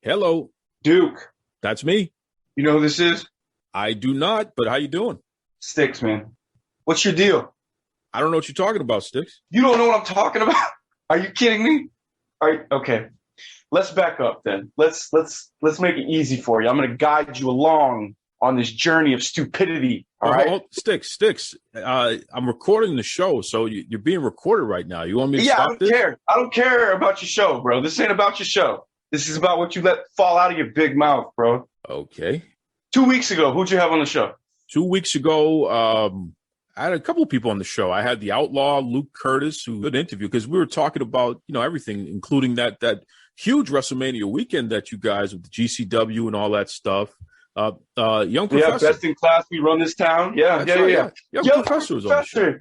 Hello. Duke. That's me. You know who this is? I do not, but how you doing? Stix, man. What's your deal? I don't know what you're talking about, Stix. You don't know what I'm talking about? Are you kidding me? Okay. Let's back up then. Let's make it easy for you. I'm going to guide you along on this journey of stupidity. All right? Stix. I'm recording the show, so you're being recorded right now. You want me to stop this? Care. I don't care about your show, bro. This ain't about your show. This is about what you let fall out of your big mouth, bro. Okay. 2 weeks ago, who'd you have on the show? 2 weeks ago, I had a couple of people on the show. I had the Outlaw, Luke Curtis, who did an interview because we were talking about, everything, including that huge WrestleMania weekend that you guys with the GCW and all that stuff. Young Professor. Yeah, best in class. We run this town. Yeah. Young Professor was on the show.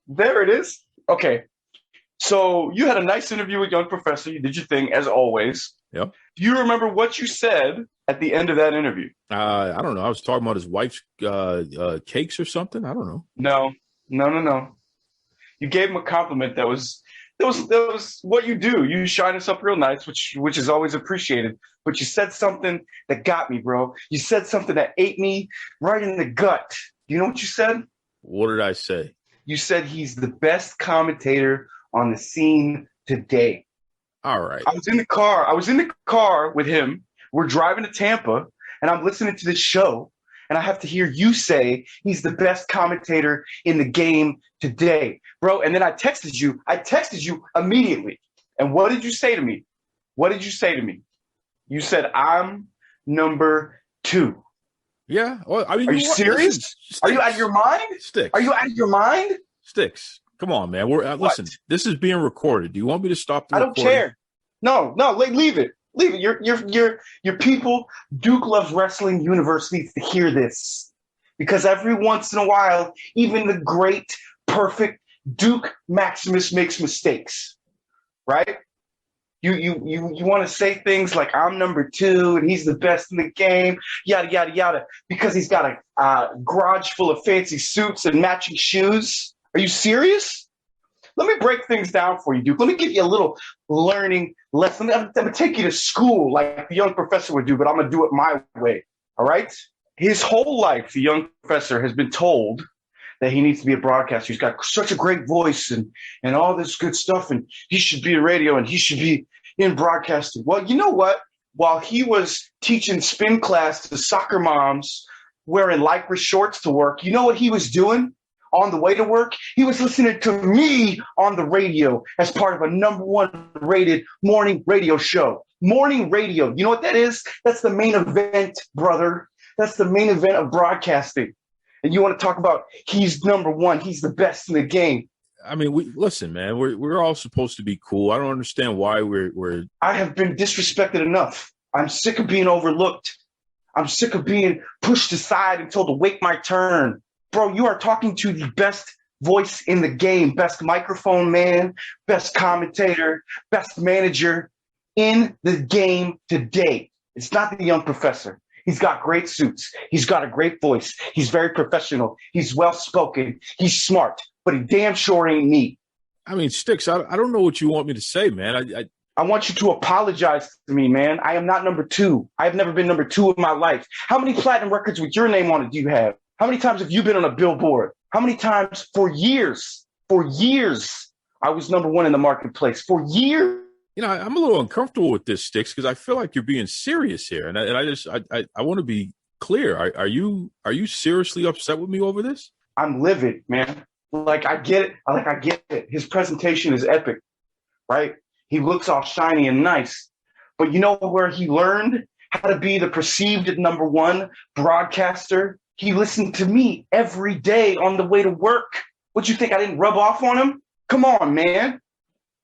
There it is. Okay. So you had a nice interview with Young Professor. You did your thing, as always. Yep. Do you remember what you said at the end of that interview? I don't know. I was talking about his wife's cakes or something. I don't know. No. You gave him a compliment that was what you do. You shine us up real nice, which is always appreciated. But you said something that got me, bro. You said something that ate me right in the gut. Do you know what you said? What did I say? You said he's the best commentator on the scene today. All right. I was in the car with him. We're driving to Tampa, and I'm listening to this show, and I have to hear you say he's the best commentator in the game today, bro. And then I texted you immediately. And what did you say to me? You said, I'm number 2. Yeah. Well, I mean, are you serious? Are you out of your mind? Stix. Are you out of your mind? Stix. Come on, man. Listen, this is being recorded. Do you want me to stop the recording? I don't care. No, leave it. Leave it. Your people, Duke Loves Rasslin Universe needs to hear this. Because every once in a while, even the great, perfect Duke Maximus makes mistakes. Right? You want to say things like I'm number 2 and he's the best in the game, yada, yada, yada, because he's got a garage full of fancy suits and matching shoes. Are you serious? Let me break things down for you, Duke. Let me give you a little learning lesson. I'm going to take you to school like the Young Professor would do, but I'm going to do it my way, all right? His whole life, the Young Professor has been told that he needs to be a broadcaster. He's got such a great voice and all this good stuff, and he should be in radio and he should be in broadcasting. Well, you know what? While he was teaching spin class to soccer moms wearing Lycra shorts to work, you know what he was doing? On the way to work, he was listening to me on the radio as part of a #1 rated morning radio show. Morning radio. You know what that is? That's the main event, brother. That's the main event of broadcasting. And you want to talk about he's number 1. He's the best in the game. I mean, listen, man. We're all supposed to be cool. I don't understand why we're. I have been disrespected enough. I'm sick of being overlooked. I'm sick of being pushed aside and told to wait my turn. Bro, you are talking to the best voice in the game, best microphone man, best commentator, best manager in the game today. It's not the Young Professor. He's got great suits. He's got a great voice. He's very professional. He's well-spoken. He's smart, but he damn sure ain't me. I mean, Stix, I don't know what you want me to say, man. I want you to apologize to me, man. I am not number 2. I have never been number 2 in my life. How many platinum records with your name on it do you have? How many times have you been on a billboard? How many times for years, I was number 1 in the marketplace for years? I'm a little uncomfortable with this, Stix, because I feel like you're being serious here. And I want to be clear. Are you seriously upset with me over this? I'm livid, man. I get it. His presentation is epic, right? He looks all shiny and nice. But you know where he learned how to be the perceived #1 broadcaster? He listened to me every day on the way to work. What, you think I didn't rub off on him? Come on, man.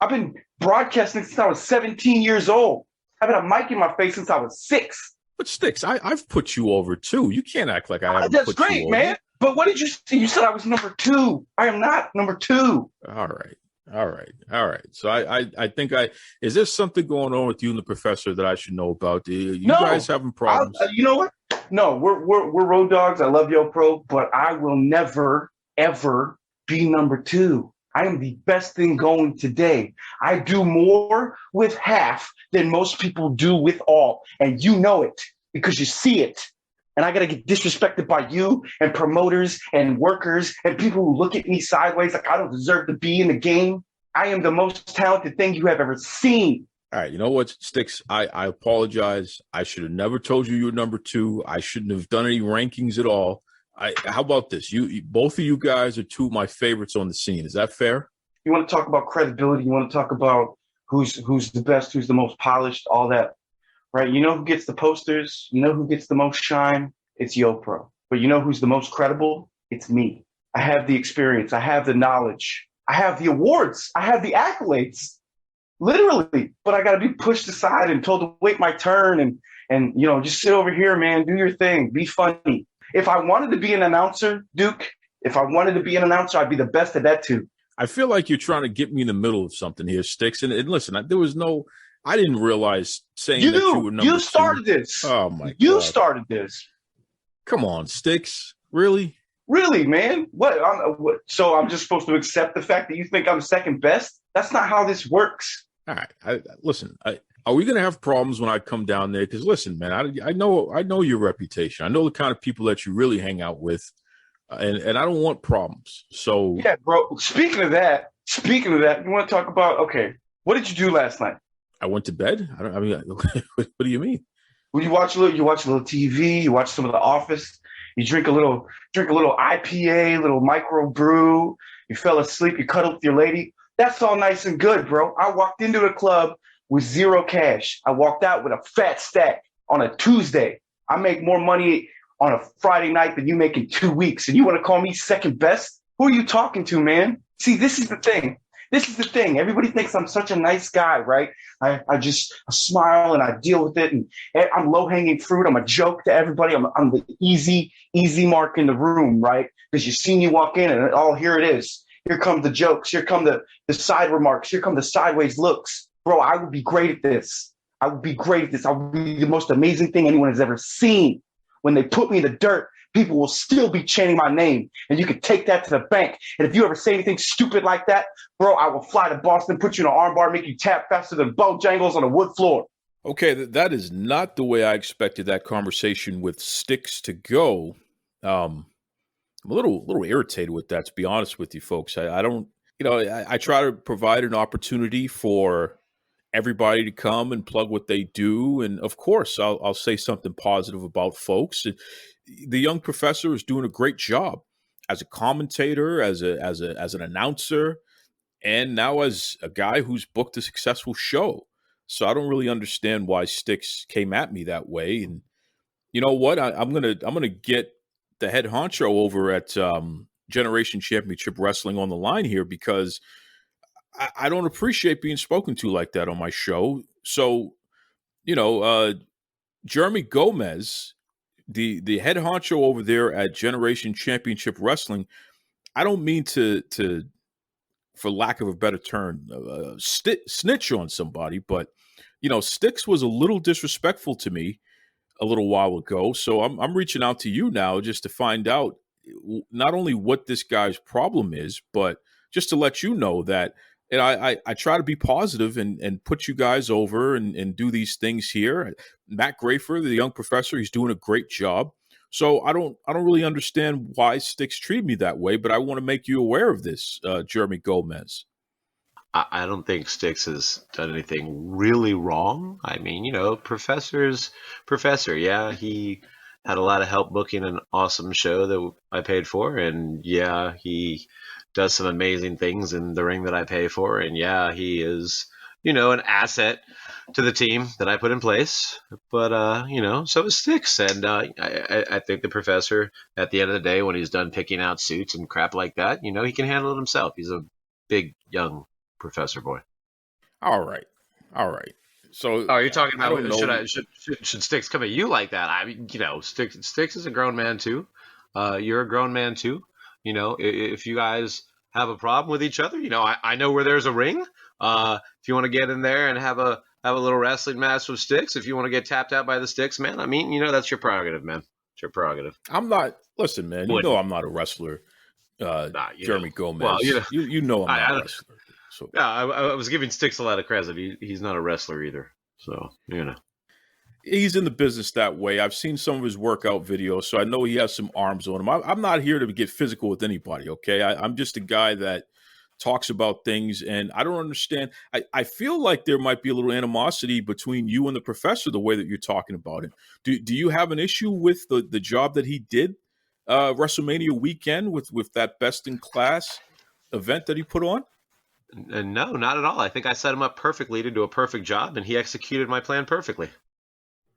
I've been broadcasting since I was 17 years old. I've had a mic in my face since I was 6. But Stix, I've put you over too. You can't act like I haven't put you over. That's great, man. But what did you say? You said I was number 2. I am not number 2. All right. So I think is there something going on with you and the Professor that I should know about? You guys having problems? You know what? No, we're road dogs. I love Yo Pro, but I will never, ever be number 2. I am the best thing going today. I do more with half than most people do with all. And you know it because you see it. And I got to get disrespected by you and promoters and workers and people who look at me sideways like I don't deserve to be in the game. I am the most talented thing you have ever seen. All right, you know what, Stix? I apologize. I should have never told you were number 2. I shouldn't have done any rankings at all. How about this? You both of you guys are 2 of my favorites on the scene. Is that fair? You want to talk about credibility? You want to talk about who's the best, who's the most polished, all that, right? You know who gets the posters? You know who gets the most shine? It's YoPro. But you know who's the most credible? It's me. I have the experience. I have the knowledge. I have the awards. I have the accolades. Literally. But I got to be pushed aside and told to wait my turn and just sit over here, man. Do your thing. Be funny. If I wanted to be an announcer, Duke, if I wanted to be an announcer, I'd be the best at that too. I feel like you're trying to get me in the middle of something here, Stix. And listen, I didn't realize saying that you were number 2. You started this. Oh, my God. You started this. Come on, Stix. Really? Really, man? What? So I'm just supposed to accept the fact that you think I'm second best? That's not how this works. All right. Listen, are we going to have problems when I come down there? Because listen, man, I know your reputation. I know the kind of people that you really hang out with, and I don't want problems. So yeah, bro. Speaking of that, you want to talk about? Okay, what did you do last night? I went to bed. What do you mean? Well, you watch a little TV. You watch some of The Office. You drink a little IPA, little micro brew. You fell asleep. You cuddled with your lady. That's all nice and good, bro. I walked into the club with 0 cash. I walked out with a fat stack on a Tuesday. I make more money on a Friday night than you make in 2 weeks. And you want to call me second best? Who are you talking to, man? See, this is the thing. Everybody thinks I'm such a nice guy, right? I smile and I deal with it, and I'm low-hanging fruit. I'm a joke to everybody. I'm the easy mark in the room, right? Because you see me walk in and here it is. Here come the jokes. Here come the side remarks. Here come the sideways looks. Bro, I would be great at this. I would be the most amazing thing anyone has ever seen. When they put me in the dirt, people will still be chanting my name. And you can take that to the bank. And if you ever say anything stupid like that, bro, I will fly to Boston, put you in an armbar, make you tap faster than Bojangles on a wood floor. Okay, that is not the way I expected that conversation with Stix to go. I'm a little irritated with that, to be honest with you folks. I don't, I try to provide an opportunity for everybody to come and plug what they do. And of course, I'll say something positive about folks. The young professor is doing a great job as a commentator, as an announcer, and now as a guy who's booked a successful show. So I don't really understand why Stix came at me that way. And you know what? I'm gonna get the head honcho over at Generation Championship Wrestling on the line here, because I don't appreciate being spoken to like that on my show. So, Jeremy Gomez, the head honcho over there at Generation Championship Wrestling, I don't mean to for lack of a better term, snitch on somebody, but Stix was a little disrespectful to me a little while ago. So I'm reaching out to you now just to find out not only what this guy's problem is, but just to let you know that. And I try to be positive and put you guys over and do these things here. Matt Grafer, the young professor, he's doing a great job. So I don't really understand why Stix treat me that way, but I want to make you aware of this, Jeremy Gomez. I don't think Stix has done anything really wrong. I mean, professor. Yeah, he had a lot of help booking an awesome show that I paid for. And yeah, he does some amazing things in the ring that I pay for. And yeah, he is, an asset to the team that I put in place. But, so is Stix. And I think the professor, at the end of the day, when he's done picking out suits and crap like that, he can handle it himself. He's a big, young professor boy. All right. So, you're talking about should Stix come at you like that? I mean, Stix is a grown man too. You're a grown man too. If you guys have a problem with each other, I know where there's a ring. If you want to get in there and have a little wrestling match with Stix, if you want to get tapped out by the Stix, man, I mean, that's your prerogative, man. It's your prerogative. I'm not. Listen, man. I'm not a wrestler. Jeremy Well, Gomez. You know I'm not a wrestler. So yeah, I was giving Stix a lot of credit. He's not a wrestler either. So, he's in the business that way. I've seen some of his workout videos, so I know he has some arms on him. I'm not here to get physical with anybody, okay? I'm just a guy that talks about things, and I don't understand. I feel like there might be a little animosity between you and the professor, the way that you're talking about him. Do you have an issue with the job that he did WrestleMania weekend with that best in class event that he put on? No, not at all. I think I set him up perfectly to do a perfect job, and he executed my plan perfectly.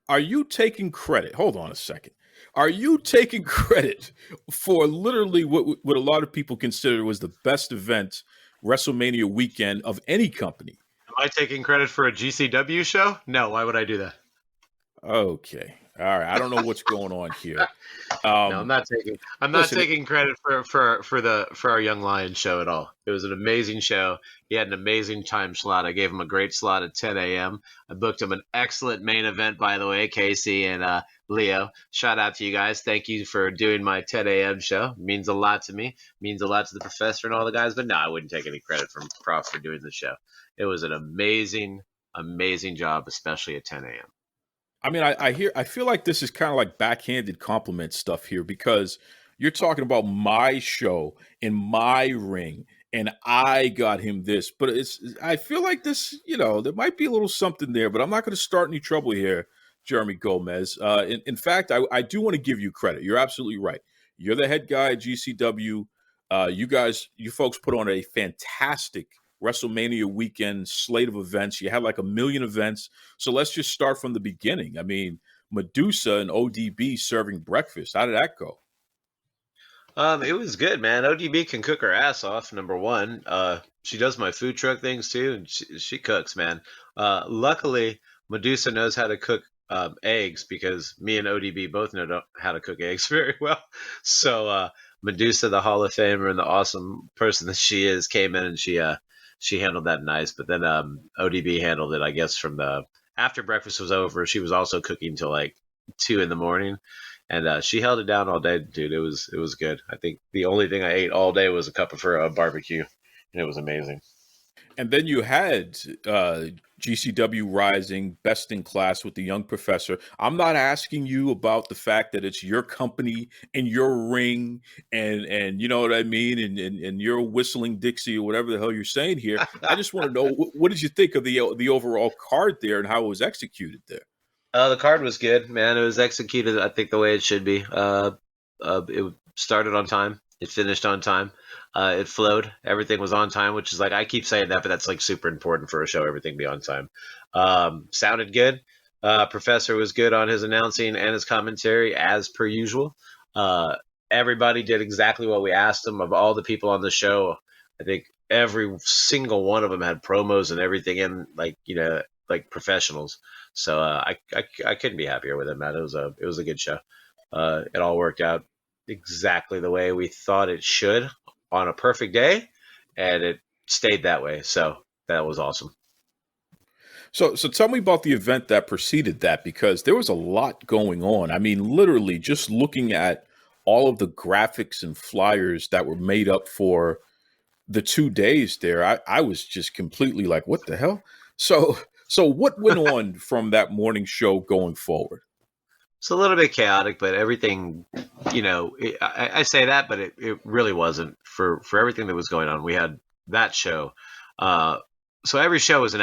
Are you taking credit? Hold on a second. Are you taking credit for literally what a lot of people consider was the best event WrestleMania weekend of any company? Am I taking credit for a GCW show? No, why would I do that? Okay. All right. I don't know what's going on here. No, I'm not taking. I'm not Listen, taking credit for our Young Lions show at all. It was an amazing show. He had an amazing time slot. I gave him a great slot at 10 a.m. I booked him an excellent main event, by the way. Casey and Leo, shout out to you guys. Thank you for doing my 10 a.m. show. It means a lot to me. It means a lot to the professor and all the guys. But no, I wouldn't take any credit from Prof for doing the show. It was an amazing, amazing job, especially at 10 a.m. I mean, I feel like this is kind of like backhanded compliment stuff here because you're talking about my show in my ring and I got him this, but I feel like this, there might be a little something there, but I'm not going to start any trouble here, Jeremy Gomez. In fact, I do want to give you credit. You're absolutely right. You're the head guy at GCW. You folks put on a fantastic WrestleMania weekend slate of events. You had like 1 million events. So let's just start from the beginning. I mean, Medusa and ODB serving breakfast. How did that go? It was good, man. ODB can cook her ass off. Number one, she does my food truck things too, and she cooks, man. Luckily, Medusa knows how to cook eggs because me and ODB both know how to cook eggs very well. So Medusa, the Hall of Famer and the awesome person that she is, came in and she handled that nice. But then ODB handled it, I guess, from the after breakfast was over. She was also cooking till like 2 in the morning. And she held it down all day, dude. It was good. I think the only thing I ate all day was a cup of her barbecue, and it was amazing. And then you had GCW Rising, best in class with the young professor. I'm not asking you about the fact that it's your company and your ring, and you know what I mean, and you're whistling Dixie or whatever the hell you're saying here. I just want to know what did you think of the overall card there and how it was executed there. The card was good, man. It was executed, I think, the way it should be. It started on time. It finished on time. It flowed. Everything was on time, which is like, I keep saying that, but that's like super important for a show. Everything be on time. Sounded good. Professor was good on his announcing and his commentary as per usual. Everybody did exactly what we asked them. Of all the people on the show, I think every single one of them had promos and everything in, like professionals. So I couldn't be happier with it, man. It was a good show. It all worked out exactly the way we thought it should on a perfect day, and it stayed that way. So that was awesome. So tell me about the event that preceded that, because there was a lot going on. I mean, literally just looking at all of the graphics and flyers that were made up for the 2 days there, I was just completely like, what the hell? So what went on from that morning show going forward? It's a little bit chaotic, but everything, I say that, but it really wasn't for everything that was going on. We had that show. So every show was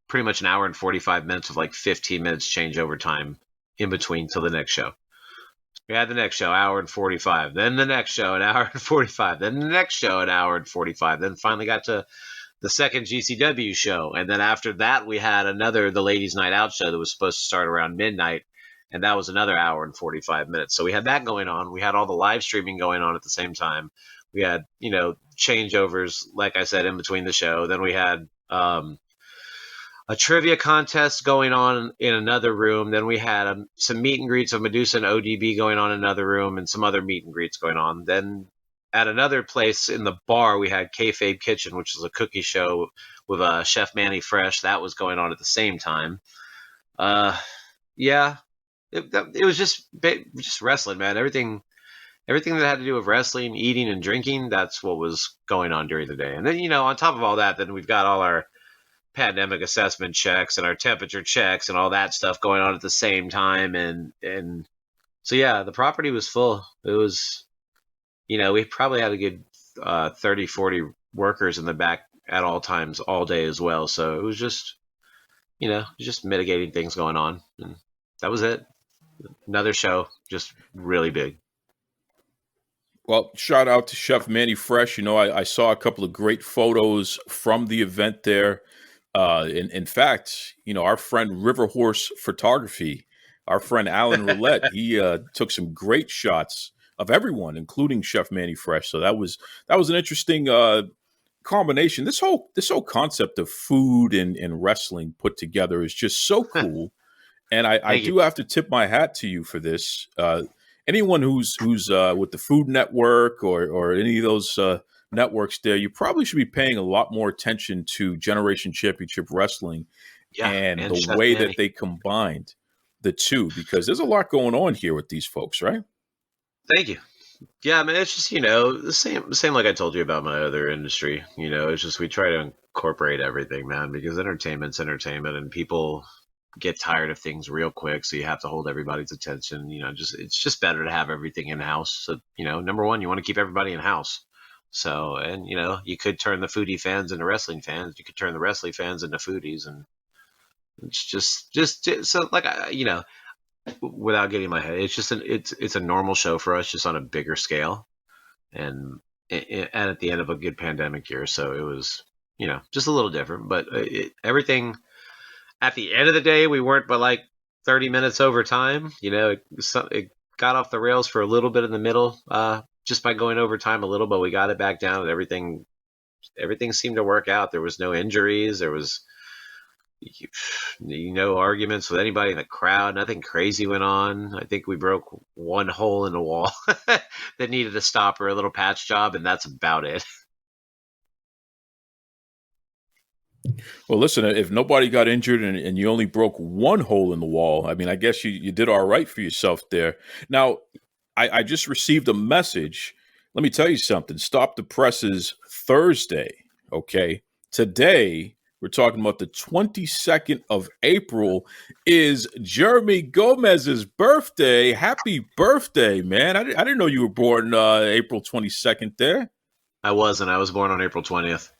pretty much an hour and 45 minutes with like 15 minutes changeover time in between till the next show. We had the next show, hour and 45. Then the next show, an hour and 45. Then the next show, an hour and 45. Then finally got to the second GCW show. And then after that, we had the Ladies Night Out show that was supposed to start around midnight. And that was another hour and 45 minutes. So we had that going on. We had all the live streaming going on at the same time. We had, changeovers, like I said, in between the show. Then we had a trivia contest going on in another room. Then we had some meet and greets of Medusa and ODB going on in another room and some other meet and greets going on. Then at another place in the bar, we had Kayfabe Kitchen, which is a cookie show with Chef Manny Fresh. That was going on at the same time. Yeah, it was just wrestling, man. Everything everything that had to do with wrestling, eating, and drinking, that's what was going on during the day. And then, on top of all that, then we've got all our pandemic assessment checks and our temperature checks and all that stuff going on at the same time. And so, yeah, the property was full. It was, we probably had a good 30, 40 workers in the back at all times, all day as well. So it was just mitigating things going on. And that was it. Another show, just really big. Well, shout out to Chef Manny Fresh. I saw a couple of great photos from the event there. In fact, our friend River Horse Photography, our friend Alan Roulette, he took some great shots of everyone, including Chef Manny Fresh. So that was an interesting combination. This whole concept of food and wrestling put together is just so cool. And I do have to tip my hat to you for this. Anyone who's with the Food Network or any of those networks there, you probably should be paying a lot more attention to Generation Championship Wrestling and the way that they combined the two, because there's a lot going on here with these folks, right? Thank you. Yeah, I mean, it's just, the same like I told you about my other industry. It's just we try to incorporate everything, man, because entertainment's entertainment and people get tired of things real quick, so you have to hold everybody's attention. It's just better to have everything in house. So, number one, you want to keep everybody in house. So, and you could turn the foodie fans into wrestling fans. You could turn the wrestling fans into foodies, and it's just so like without getting my head, it's just it's a normal show for us, just on a bigger scale, and at the end of a good pandemic year. So it was just a little different, but everything. At the end of the day, we weren't but like 30 minutes over time. It got off the rails for a little bit in the middle, just by going over time a little, but we got it back down, and everything seemed to work out. There was no injuries. There was no arguments with anybody in the crowd. Nothing crazy went on. I think we broke one hole in the wall that needed a stop or a little patch job, and that's about it. Well, listen, if nobody got injured and you only broke one hole in the wall, I mean, I guess you did all right for yourself there. Now, I just received a message. Let me tell you something. Stop the Presses Thursday, okay? Today, we're talking about the 22nd of April is Jeremy Gomez's birthday. Happy birthday, man. I didn't know you were born April 22nd there. I wasn't. I was born on April 20th.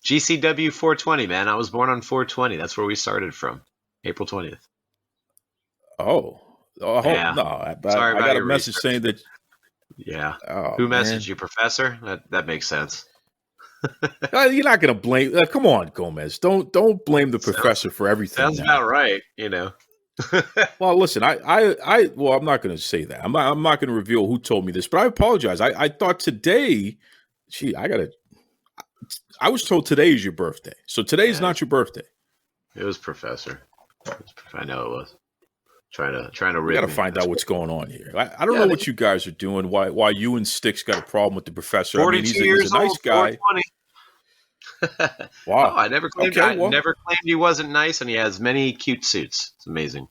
GCW 420, man. I was born on 420. That's where we started from. April 20th. Oh yeah. No. Sorry I got a message saying that. Yeah. Oh, who messaged you, Professor? That makes sense. You're not going to blame. Come on, Gomez. Don't blame the professor for everything. Sounds about right. Well, listen. Well, I'm not going to say that. I'm not going to reveal who told me this, but I apologize. I thought today. Gee, I was told today is your birthday. So today's not your birthday. It was Professor. I know it was. Trying to We got to find out what's going on here. I don't know what you guys are doing. Why you and Stix got a problem with the professor? 42 he's a nice guy. Wow. Oh, I never claimed he wasn't nice, and he has many cute suits. It's amazing.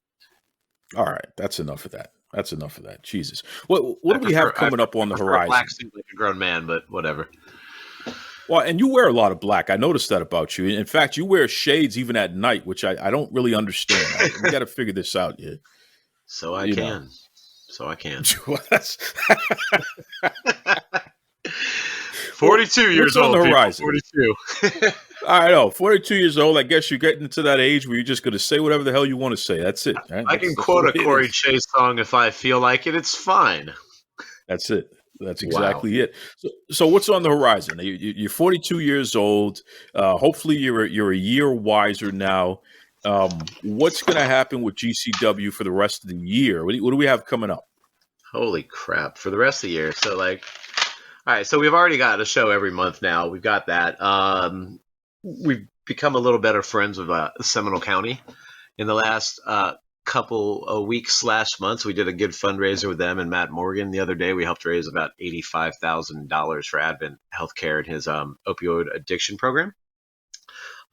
All right, that's enough of that. Jesus. What do we have coming up on the horizon? A black suit like a grown man, but whatever. Well, and you wear a lot of black. I noticed that about you. In fact, you wear shades even at night, which I don't really understand. We got to figure this out here. So I can. Well, that's 42 years old. On the horizon? 42. I know. 42 years old. I guess you're getting to that age where you're just going to say whatever the hell you want to say. That's it. Right? I can quote a Corey Chase song if I feel like it. It's fine. That's it. That's exactly it. So what's on the horizon? You're 42 years old. Hopefully you're a year wiser now. What's going to happen with GCW for the rest of the year? What do we have coming up? Holy crap. For the rest of the year. So all right. So we've already got a show every month now. We've got that. We've become a little better friends with Seminole County. In the last couple of weeks / months, we did a good fundraiser with them and Matt Morgan. The other day, we helped raise about $85,000 for Advent Healthcare and his opioid addiction program.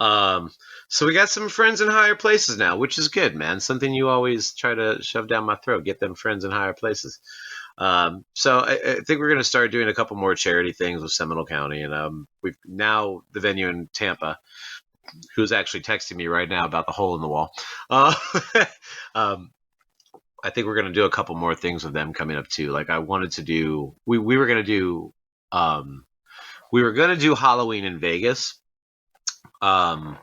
So we got some friends in higher places now, which is good, man. Something you always try to shove down my throat, get them friends in higher places. So I think we're going to start doing a couple more charity things with Seminole County. And we've now the venue in Tampa, who's actually texting me right now about the hole in the wall. Uh, um, I think we're going to do a couple more things with them coming up too. Like I wanted to do, we were going to do, Halloween in Vegas. But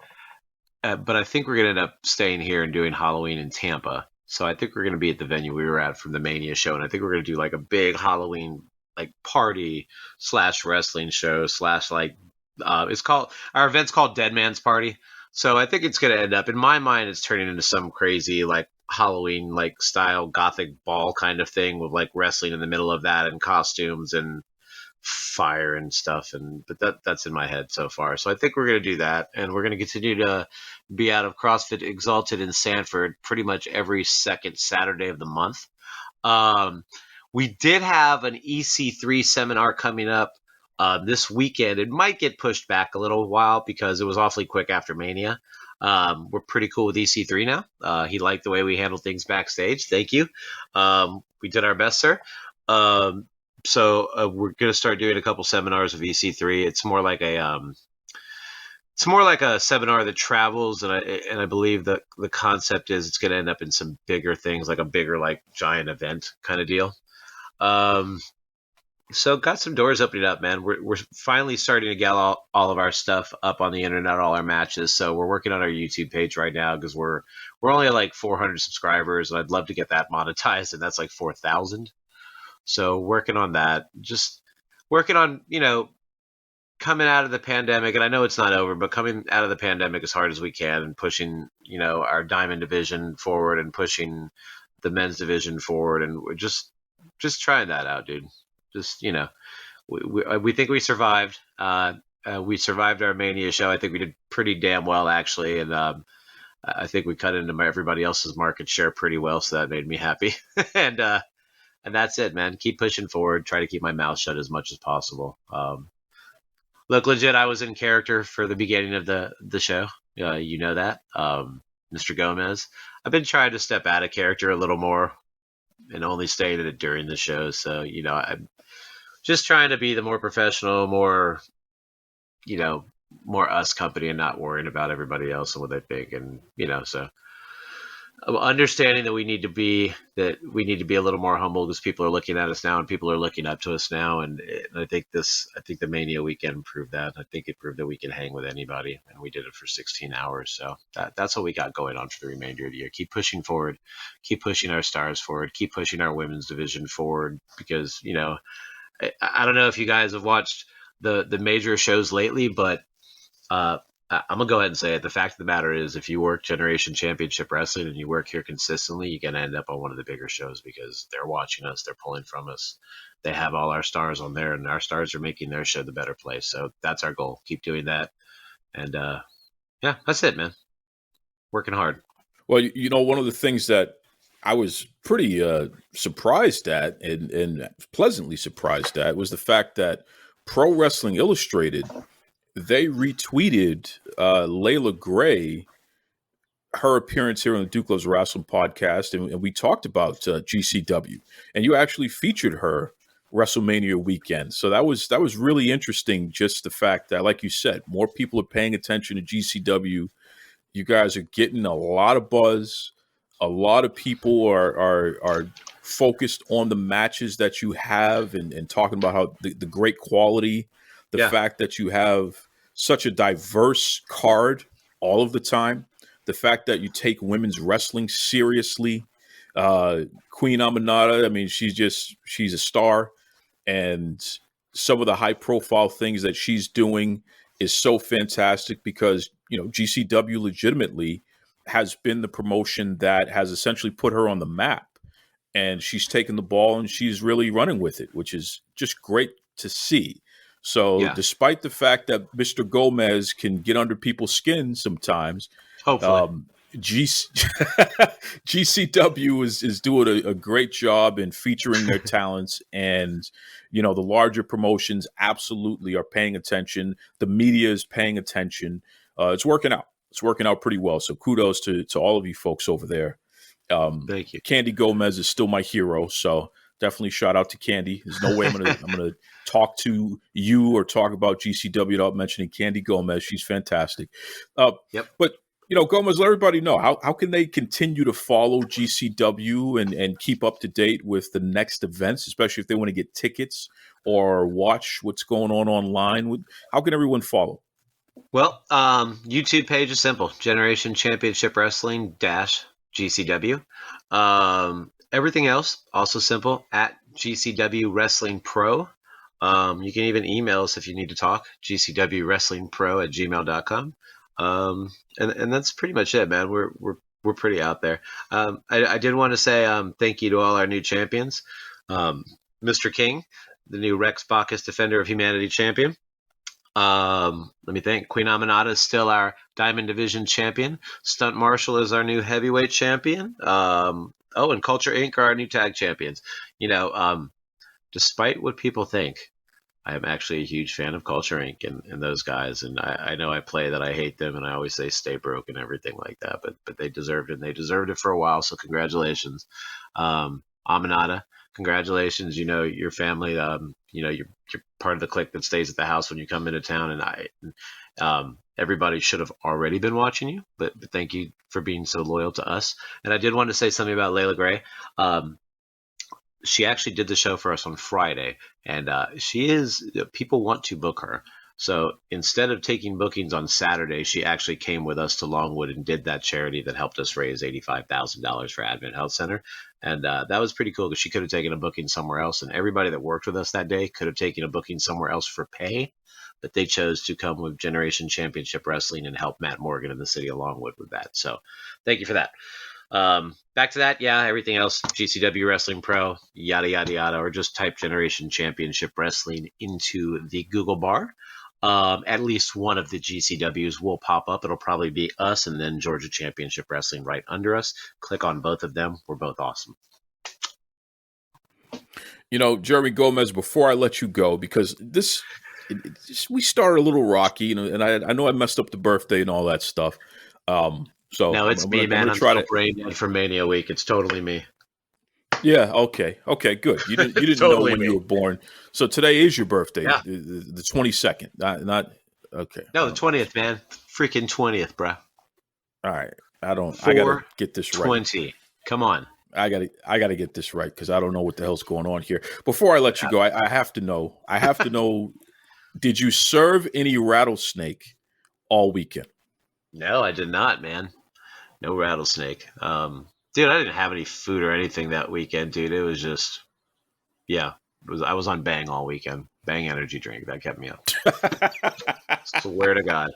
I think we're going to end up staying here and doing Halloween in Tampa. So I think we're going to be at the venue we were at from the Mania show. And I think we're going to do like a big Halloween like party / wrestling show / like, our event's called Dead Man's Party. So I think it's going to end up, in my mind, it's turning into some crazy like Halloween like style gothic ball kind of thing with like wrestling in the middle of that and costumes and fire and stuff. But that's in my head so far. So I think we're going to do that, and we're going to continue to be out of CrossFit Exalted in Sanford pretty much every second Saturday of the month. We did have an EC3 seminar coming up this weekend. It might get pushed back a little while because it was awfully quick after Mania. We're pretty cool with EC3 now. He liked the way we handled things backstage. Thank you. We did our best, sir. So we're going to start doing a couple seminars of EC3. It's more like a seminar that travels, and I believe that the concept is it's going to end up in some bigger things, like a bigger like giant event kind of deal. So got some doors opening up, man. We're finally starting to get all of our stuff up on the internet, all our matches. So we're working on our YouTube page right now because we're only at like 400 subscribers, and I'd love to get that monetized, and that's like 4,000. So working on that, just working on, coming out of the pandemic, and I know it's not over, but coming out of the pandemic as hard as we can and pushing, our Diamond division forward and pushing the men's division forward. And we're just trying that out, dude. Just, we think we survived. We survived our Mania show. I think we did pretty damn well, actually. And I think we cut into everybody else's market share pretty well. So that made me happy. And that's it, man. Keep pushing forward. Try to keep my mouth shut as much as possible. Look, legit, I was in character for the beginning of the show. You know that. Mr. Gomez. I've been trying to step out of character a little more and only staying in it during the show. So, I'm just trying to be the more professional, more us company and not worrying about everybody else and what they think. And, so understanding that we need to be a little more humble because people are looking at us now and people are looking up to us now. And I think the Mania weekend proved that. I think it proved that we can hang with anybody, and we did it for 16 hours. So that's what we got going on for the remainder of the year. Keep pushing forward, keep pushing our stars forward, keep pushing our women's division forward because, I don't know if you guys have watched the major shows lately, but I'm gonna go ahead and say it. The fact of the matter is, if you work Generation Championship Wrestling and you work here consistently, you're gonna end up on one of the bigger shows because they're watching us, they're pulling from us. They have all our stars on there, and our stars are making their show the better place. So that's our goal. Keep doing that, and yeah, that's it, man. Working hard. Well, one of the things that I was pretty surprised at and pleasantly surprised at was the fact that Pro Wrestling Illustrated, they retweeted Layla Gray, her appearance here on the Duke Loves Rasslin podcast, and we talked about GCW, and you actually featured her WrestleMania weekend. So that was really interesting. Just the fact that, like you said, more people are paying attention to GCW. You guys are getting a lot of buzz. A lot of people are focused on the matches that you have and talking about how the great quality. The fact that you have such a diverse card all of the time, the fact that you take women's wrestling seriously, Queen Aminata, I mean, she's a star, and some of the high profile things that she's doing is so fantastic because, GCW legitimately has been the promotion that has essentially put her on the map, and she's taken the ball and she's really running with it, which is just great to see. So despite the fact that Mr. Gomez can get under people's skin sometimes, hopefully, GCW is doing a great job in featuring their talents, and the larger promotions absolutely are paying attention. The media is paying attention. it's working out. It's working out pretty well. So kudos to all of you folks over there. Thank you. Candy Gomez is still my hero, so definitely shout out to Candy. There's no way I'm gonna talk to you or talk about GCW without mentioning Candy Gomez. She's fantastic. Yep. But Gomez, let everybody know how can they continue to follow GCW and keep up to date with the next events, especially if they want to get tickets or watch what's going on online. How can everyone follow? Well, YouTube page is simple: Generation Championship Wrestling GCW. Everything else also simple at GCW Wrestling Pro. You can even email us if you need to talk. GCWWrestlingPro@gmail.com. And that's pretty much it, man. We're pretty out there. I did want to say thank you to all our new champions. Mr. King, the new Rex Bacchus Defender of Humanity champion. Let me think. Queen Aminata is still our Diamond Division champion. Stunt Marshall is our new heavyweight champion. And Culture Inc. are our new tag champions. Despite what people think, I am actually a huge fan of Culture Inc. and those guys. And I know I play that I hate them, and I always say stay broke and everything like that. But they deserved it, and they deserved it for a while. So congratulations, Aminata. Congratulations. Your family. You're part of the clique that stays at the house when you come into town. And everybody should have already been watching you, but thank you for being so loyal to us. And I did want to say something about Layla Gray. She actually did the show for us on Friday, and people want to book her. So instead of taking bookings on Saturday, she actually came with us to Longwood and did that charity that helped us raise $85,000 for Advent Health Center. And that was pretty cool because she could have taken a booking somewhere else. And everybody that worked with us that day could have taken a booking somewhere else for pay. But they chose to come with Generation Championship Wrestling and help Matt Morgan in the city of Longwood with that. So thank you for that. Back to that. Yeah, everything else, GCW Wrestling Pro, yada, yada, yada, or just type Generation Championship Wrestling into the Google bar. At least one of the GCWs will pop up. It'll probably be us and then Georgia Championship Wrestling right under us. Click on both of them. We're both awesome. Jeremy Gomez, before I let you go, because we started a little rocky, and I know I messed up the birthday and all that stuff. So no, it's me, man. I'm still brain dead from Mania Week. It's totally me. Yeah. Okay. Good. You didn't totally know when you were born. So today is your birthday. Yeah. The 22nd. Not okay. No, the 20th, man. Freaking 20th, bro. All right. I gotta get this right. 20. Come on. I gotta get this right because I don't know what the hell's going on here. Before I let you go, I have to know. Did you serve any rattlesnake all weekend? No, I did not, man. No rattlesnake. Dude, I didn't have any food or anything that weekend, dude. It was just, I was on Bang all weekend. Bang energy drink. That kept me up. Swear to God.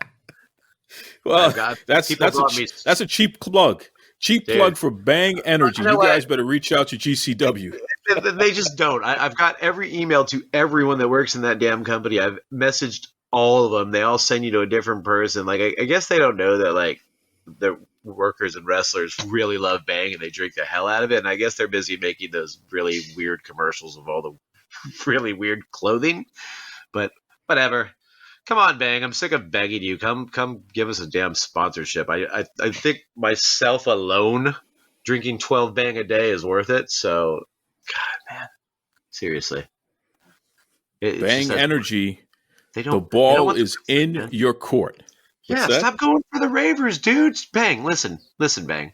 Well, that's a cheap plug. Cheap plug for Bang Energy. You guys better reach out to GCW. They just don't. I've got every email to everyone that works in that damn company. I've messaged all of them. They all send you to a different person. Like, I guess they don't know that, like, the workers and wrestlers really love Bang and they drink the hell out of it. And I guess they're busy making those really weird commercials of all the really weird clothing. But whatever. Come on, Bang. I'm sick of begging you. Come give us a damn sponsorship. I think myself alone drinking 12 Bang a day is worth it. So, God, man. Seriously. Bang Energy. The ball is in your court. What's stop going for the ravers, dudes. Bang, listen, Bang.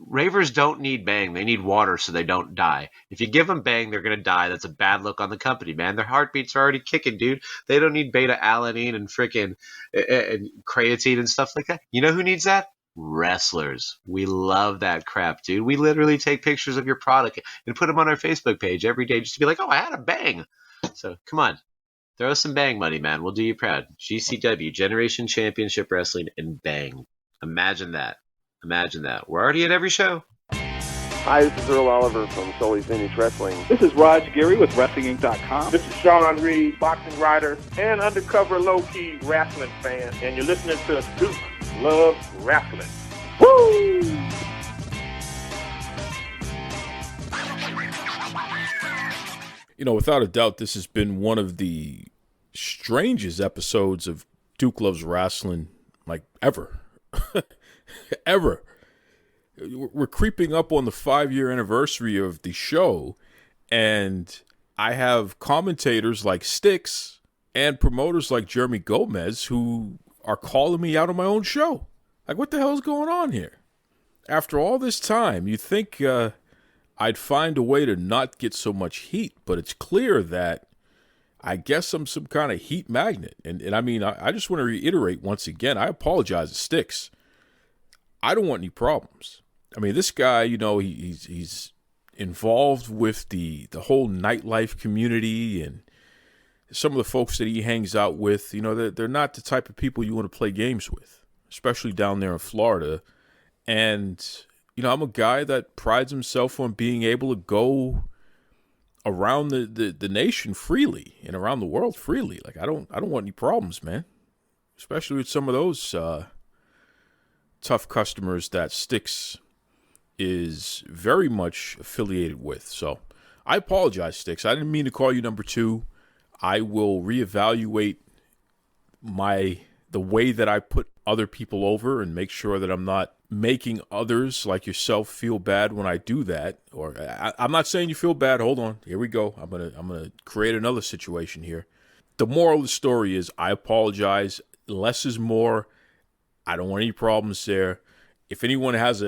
Ravers don't need Bang. They need water so they don't die. If you give them Bang, they're going to die. That's a bad look on the company, man. Their heartbeats are already kicking, dude. They don't need beta-alanine and freaking and creatine and stuff like that. You know who needs that? Wrestlers. We love that crap, dude. We literally take pictures of your product and put them on our Facebook page every day just to be like, oh, I had a Bang. So, come on. Throw us some Bang money, man. We'll do you proud. GCW, Generation Championship Wrestling, and Bang. Imagine that. We're already at every show. Hi, this is Earl Oliver from Sully's Vintage Wrestling. This is Raj Giri with WrestlingInc.com. This is Sean Reed, boxing writer and undercover low-key wrestling fan. And you're listening to Duke Loves Rasslin. Woo! Without a doubt, this has been one of the strangest episodes of Duke Loves Rasslin like ever. Ever. We're creeping up on the 5-year anniversary of the show, and I have commentators like Stix and promoters like Jeremy Gomez who are calling me out on my own show. Like, what the hell is going on here? After all this time, you'd think I'd find a way to not get so much heat, but it's clear that I guess I'm some kind of heat magnet. And I mean, I just want to reiterate once again, I apologize to Stix. I don't want any problems. I mean, this guy, you know, he's involved with the whole nightlife community, and some of the folks that he hangs out with, you know, they're not the type of people you want to play games with, especially down there in Florida. And, you know, I'm a guy that prides himself on being able to go around the nation freely and around the world freely. Like, I don't want any problems, man. Especially with some of those tough customers that Stix is very much affiliated with. So I apologize, Stix. I didn't mean to call you number 2. I will reevaluate the way that I put other people over and make sure that I'm not making others like yourself feel bad when I do that. Or I'm not saying you feel bad. Hold on. Here we go. I'm gonna create another situation here. The moral of the story is I apologize. Less is more. I don't want any problems there. If anyone has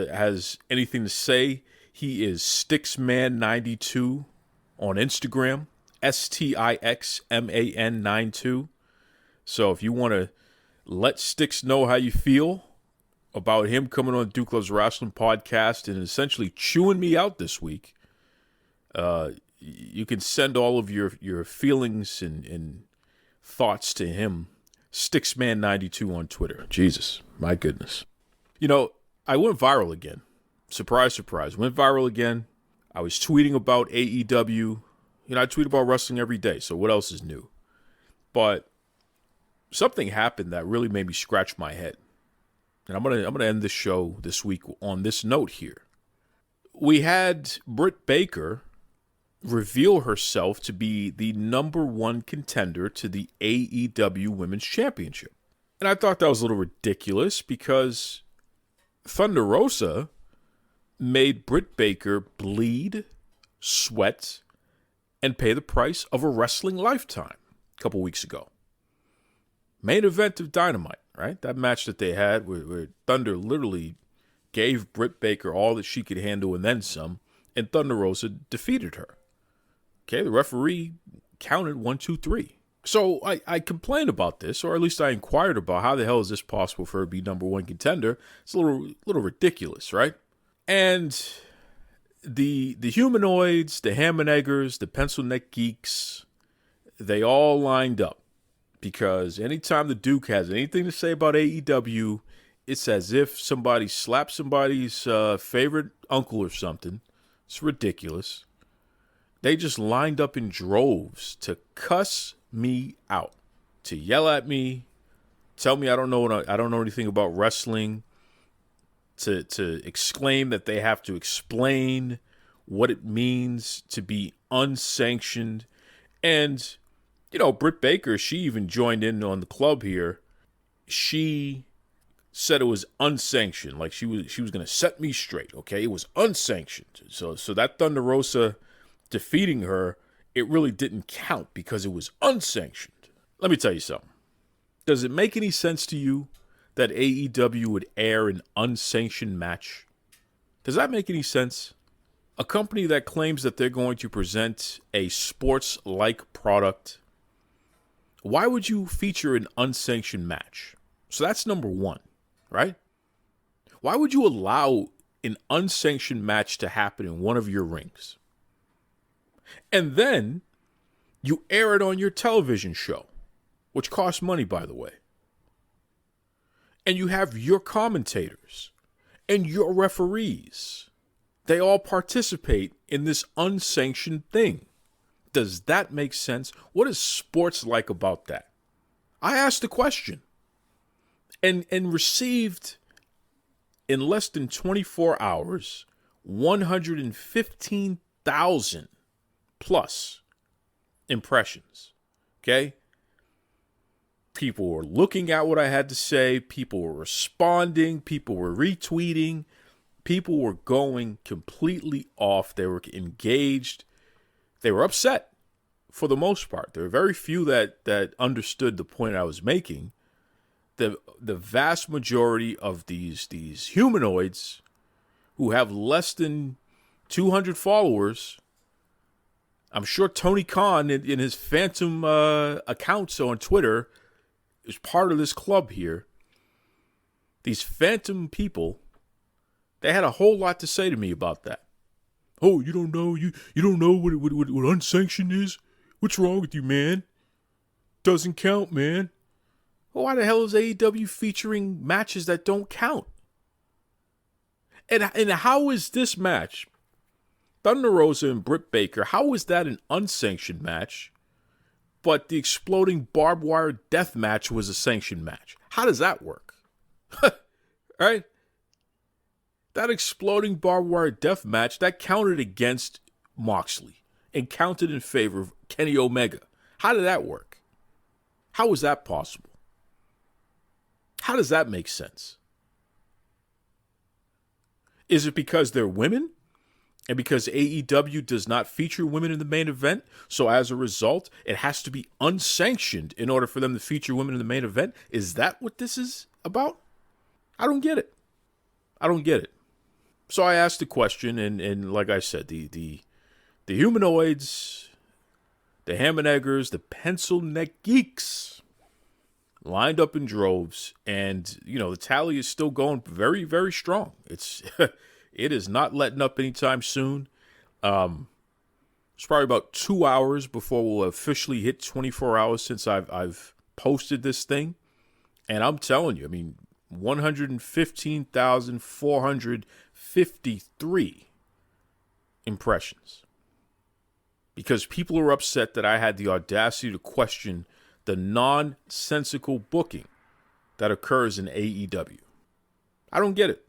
anything to say, he is Stixman92 on Instagram, STIXMAN92. So if you want to let Stix know how you feel about him coming on Duke Loves Rasslin podcast and essentially chewing me out this week, you can send all of your feelings and thoughts to him, Stixman92 on Twitter. Jesus, my goodness. You know, I went viral again. Surprise, surprise. Went viral again. I was tweeting about AEW. You know, I tweet about wrestling every day, so what else is new? But something happened that really made me scratch my head. And I'm gonna end this show this week on this note here. We had Britt Baker reveal herself to be the number 1 contender to the AEW Women's Championship. And I thought that was a little ridiculous because Thunder Rosa made Britt Baker bleed, sweat, and pay the price of a wrestling lifetime a couple weeks ago. Main event of Dynamite, right? That match that they had where Thunder literally gave Britt Baker all that she could handle and then some, and Thunder Rosa defeated her. Okay, the referee counted 1, 2, 3. So I complained about this, or at least I inquired about how the hell is this possible for her to be number 1 contender. It's a little ridiculous, right? And the humanoids, the ham and eggers, the pencil neck geeks, they all lined up. Because anytime the Duke has anything to say about AEW, it's as if somebody slapped somebody's favorite uncle or something. It's ridiculous. They just lined up in droves to cuss me out, to yell at me, tell me I don't know anything about wrestling, to exclaim that they have to explain what it means to be unsanctioned. And you know, Britt Baker, she even joined in on the club here. She said it was unsanctioned, like she was going to set me straight. Okay, it was unsanctioned. So that Thunder Rosa defeating her, it really didn't count because it was unsanctioned. Let me tell you something. Does it make any sense to you that AEW would air an unsanctioned match? Does that make any sense? A company that claims that they're going to present a sports-like product, why would you feature an unsanctioned match? So that's number 1, right? Why would you allow an unsanctioned match to happen in one of your rings? And then you air it on your television show, which costs money, by the way. And you have your commentators and your referees. They all participate in this unsanctioned thing. Does that make sense? What is sports like about that? I asked the question and received in less than 24 hours 115,000 plus impressions. Okay? People were looking at what I had to say. People were responding. People were retweeting. People were going completely off. They were engaged. They were upset for the most part. There were very few that understood the point I was making. The vast majority of these humanoids who have less than 200 followers, I'm sure Tony Khan in his phantom accounts on Twitter is part of this club here. These phantom people, they had a whole lot to say to me about that. Oh, you don't know you don't know what unsanctioned is? What's wrong with you, man? Doesn't count, man. Well, why the hell is AEW featuring matches that don't count? And how is this match, Thunder Rosa and Britt Baker, how is that an unsanctioned match, but the exploding barbed wire death match was a sanctioned match? How does that work? Right? That exploding barbed wire death match, that counted against Moxley and counted in favor of Kenny Omega. How did that work? How is that possible? How does that make sense? Is it because they're women? And because AEW does not feature women in the main event, so as a result, it has to be unsanctioned in order for them to feature women in the main event? Is that what this is about? I don't get it. I don't get it. So I asked the question, and like I said, the humanoids, the ham and eggers, the pencil neck geeks lined up in droves, and the tally is still going very, very strong. It is not letting up anytime soon. It's probably about 2 hours before we'll officially hit 24 hours since I've posted this thing, and I'm telling you, 115,453 impressions, because people are upset that I had the audacity to question the nonsensical booking that occurs in AEW. I don't get it.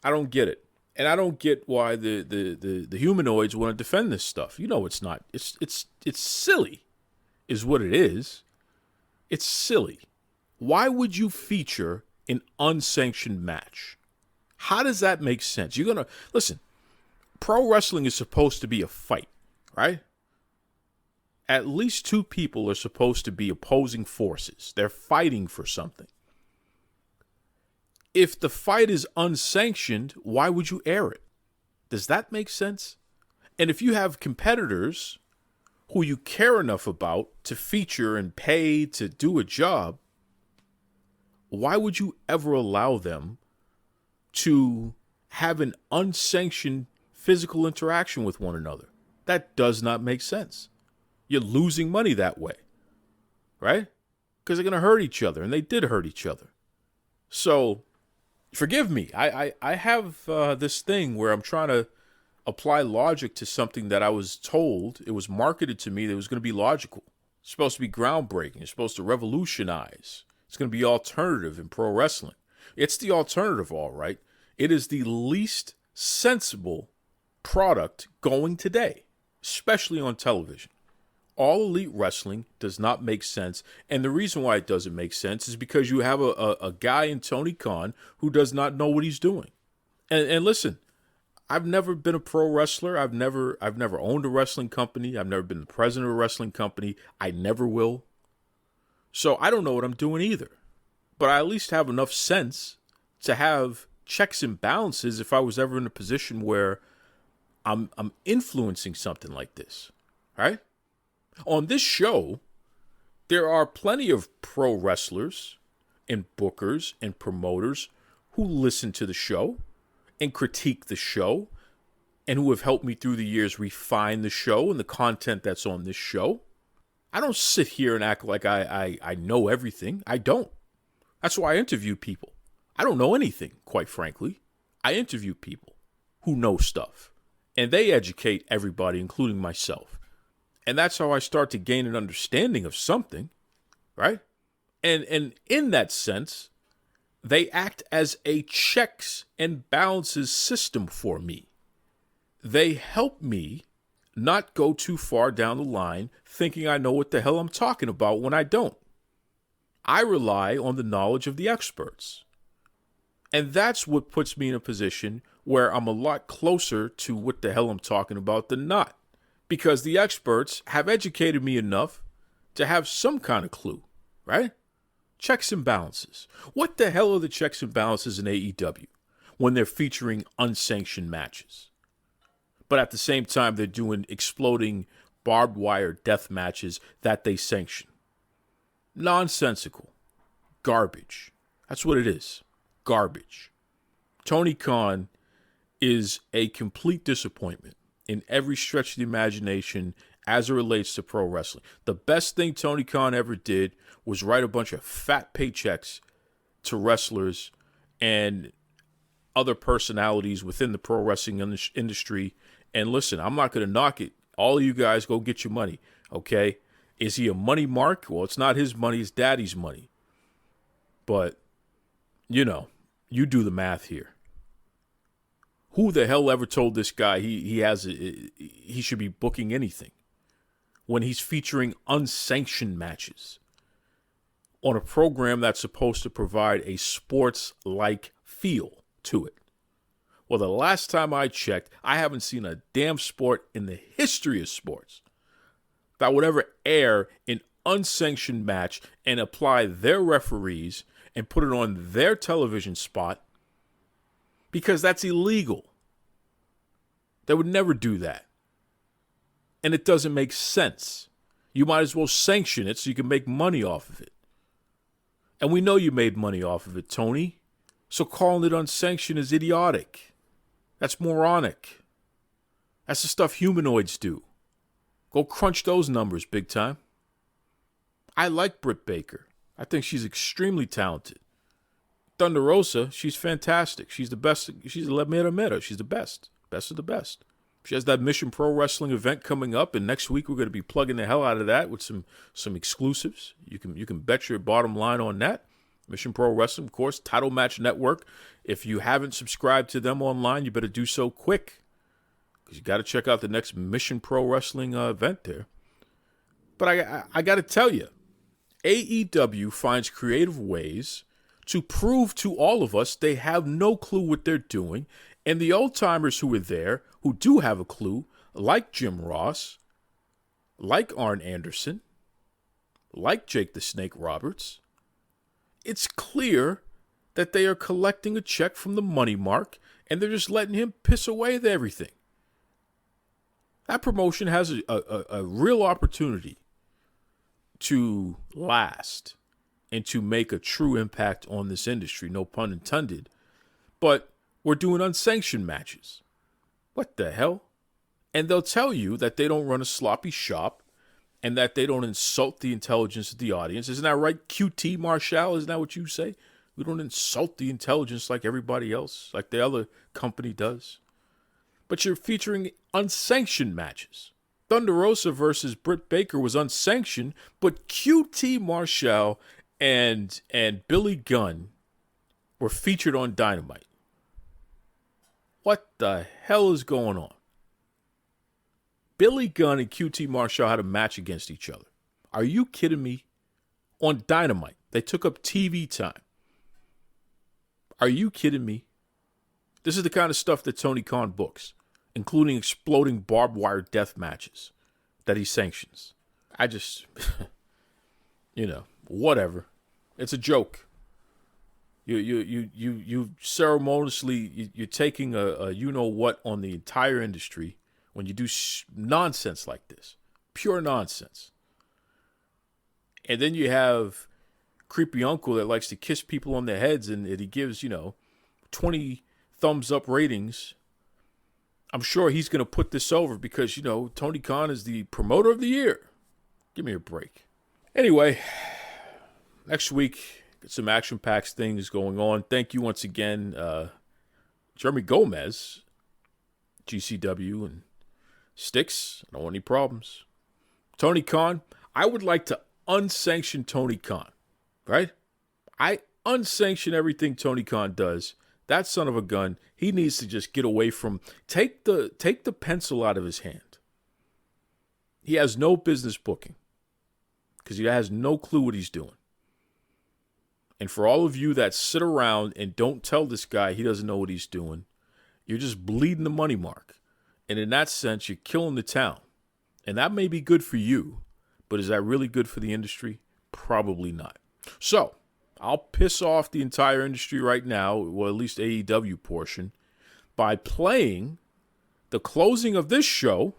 I don't get it. And I don't get why the humanoids want to defend this stuff. It's not. It's silly is what it is. It's silly. Why would you feature an unsanctioned match? How does that make sense? You're going to listen. Pro wrestling is supposed to be a fight, right? At least two people are supposed to be opposing forces. They're fighting for something. If the fight is unsanctioned, why would you air it? Does that make sense? And if you have competitors who you care enough about to feature and pay to do a job, why would you ever allow them to have an unsanctioned physical interaction with one another? That does not make sense. You're losing money that way, right? Because they're going to hurt each other, and they did hurt each other. So, forgive me. I have this thing where I'm trying to apply logic to something that I was told. It was marketed to me that it was going to be logical. It's supposed to be groundbreaking. It's supposed to revolutionize. It's going to be alternative in pro wrestling. It's the alternative, all right. It is the least sensible product going today, especially on television. All Elite Wrestling does not make sense, and the reason why it doesn't make sense is because you have a guy in Tony Khan who does not know what he's doing. And listen, I've never been a pro wrestler. I've never owned a wrestling company. I've never been the president of a wrestling company. I never will. So I don't know what I'm doing either. But I at least have enough sense to have checks and balances if I was ever in a position where I'm influencing something like this, right? On this show, there are plenty of pro wrestlers and bookers and promoters who listen to the show and critique the show and who have helped me through the years refine the show and the content that's on this show. I don't sit here and act like I know everything. I don't. That's why I interview people. I don't know anything, quite frankly. I interview people who know stuff, and they educate everybody, including myself. And that's how I start to gain an understanding of something, right? And in that sense, they act as a checks and balances system for me. They help me not go too far down the line thinking I know what the hell I'm talking about when I don't. I rely on the knowledge of the experts. And that's what puts me in a position where I'm a lot closer to what the hell I'm talking about than not. Because the experts have educated me enough to have some kind of clue, right? Checks and balances. What the hell are the checks and balances in AEW when they're featuring unsanctioned matches? But at the same time, they're doing exploding barbed wire death matches that they sanction. Nonsensical. Garbage. That's what it is. Garbage. Tony Khan is a complete disappointment in every stretch of the imagination as it relates to pro wrestling. The best thing Tony Khan ever did was write a bunch of fat paychecks to wrestlers and other personalities within the pro wrestling industry. And listen, I'm not going to knock it. All of you guys go get your money, okay? Is he a money mark? Well, it's not his money, it's daddy's money. But, you know, you do the math here. Who the hell ever told this guy he should be booking anything when he's featuring unsanctioned matches on a program that's supposed to provide a sports-like feel to it? Well, the last time I checked, I haven't seen a damn sport in the history of sports that would ever air an unsanctioned match and apply their referees and put it on their television spot, because that's illegal. They would never do that. And it doesn't make sense. You might as well sanction it so you can make money off of it. And we know you made money off of it, Tony. So calling it unsanctioned is idiotic. That's moronic. That's the stuff humanoids do. Go crunch those numbers, big time. I like Britt Baker. I think she's extremely talented. Thunder Rosa, she's fantastic. She's the best. She's the meta. She's the best. Best of the best. She has that Mission Pro Wrestling event coming up, and next week we're going to be plugging the hell out of that with some exclusives. You can bet your bottom line on that. Mission Pro Wrestling, of course, Title Match Network. If you haven't subscribed to them online, you better do so quick, because you got to check out the next Mission Pro Wrestling event there. But I got to tell you, AEW finds creative ways to prove to all of us they have no clue what they're doing. And the old-timers who were there, who do have a clue, like Jim Ross, like Arn Anderson, like Jake the Snake Roberts, it's clear that they are collecting a check from the money mark, and they're just letting him piss away with everything. That promotion has a real opportunity to last and to make a true impact on this industry, no pun intended. But we're doing unsanctioned matches. What the hell? And they'll tell you that they don't run a sloppy shop and that they don't insult the intelligence of the audience. Isn't that right, QT Marshall? Isn't that what you say? We don't insult the intelligence like everybody else, like the other company does. But you're featuring unsanctioned matches. Thunder Rosa versus Britt Baker was unsanctioned, but QT Marshall and Billy Gunn were featured on Dynamite. What the hell is going on? Billy Gunn and QT Marshall had a match against each other. Are you kidding me? On Dynamite. They took up TV time. Are you kidding me? This is the kind of stuff that Tony Khan books, including exploding barbed wire death matches that he sanctions. I just, whatever. It's a joke. You ceremoniously, you're taking a you-know-what on the entire industry when you do nonsense like this. Pure nonsense. And then you have creepy uncle that likes to kiss people on their heads, and he gives, 20 thumbs up ratings. I'm sure he's going to put this over because, Tony Khan is the promoter of the year. Give me a break. Anyway, next week, got some action-packed things going on. Thank you once again, Jeremy Gomez, GCW, and Stix. I don't want any problems. Tony Khan, I would like to unsanction Tony Khan, right? I unsanction everything Tony Khan does. That son of a gun, he needs to just get away from, take the pencil out of his hand. He has no business booking because he has no clue what he's doing. And for all of you that sit around and don't tell this guy he doesn't know what he's doing, you're just bleeding the money mark. And in that sense, you're killing the town. And that may be good for you, but is that really good for the industry? Probably not. So, I'll piss off the entire industry right now, or at least AEW portion, by playing the closing of this show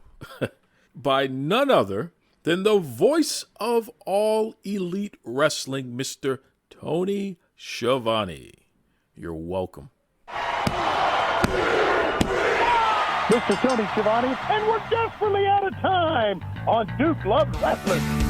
by none other than the voice of all elite wrestling, Mr. Tony Schiavone. You're welcome. Mr. Tony Schiavone, and we're desperately out of time on Duke Loves Rasslin.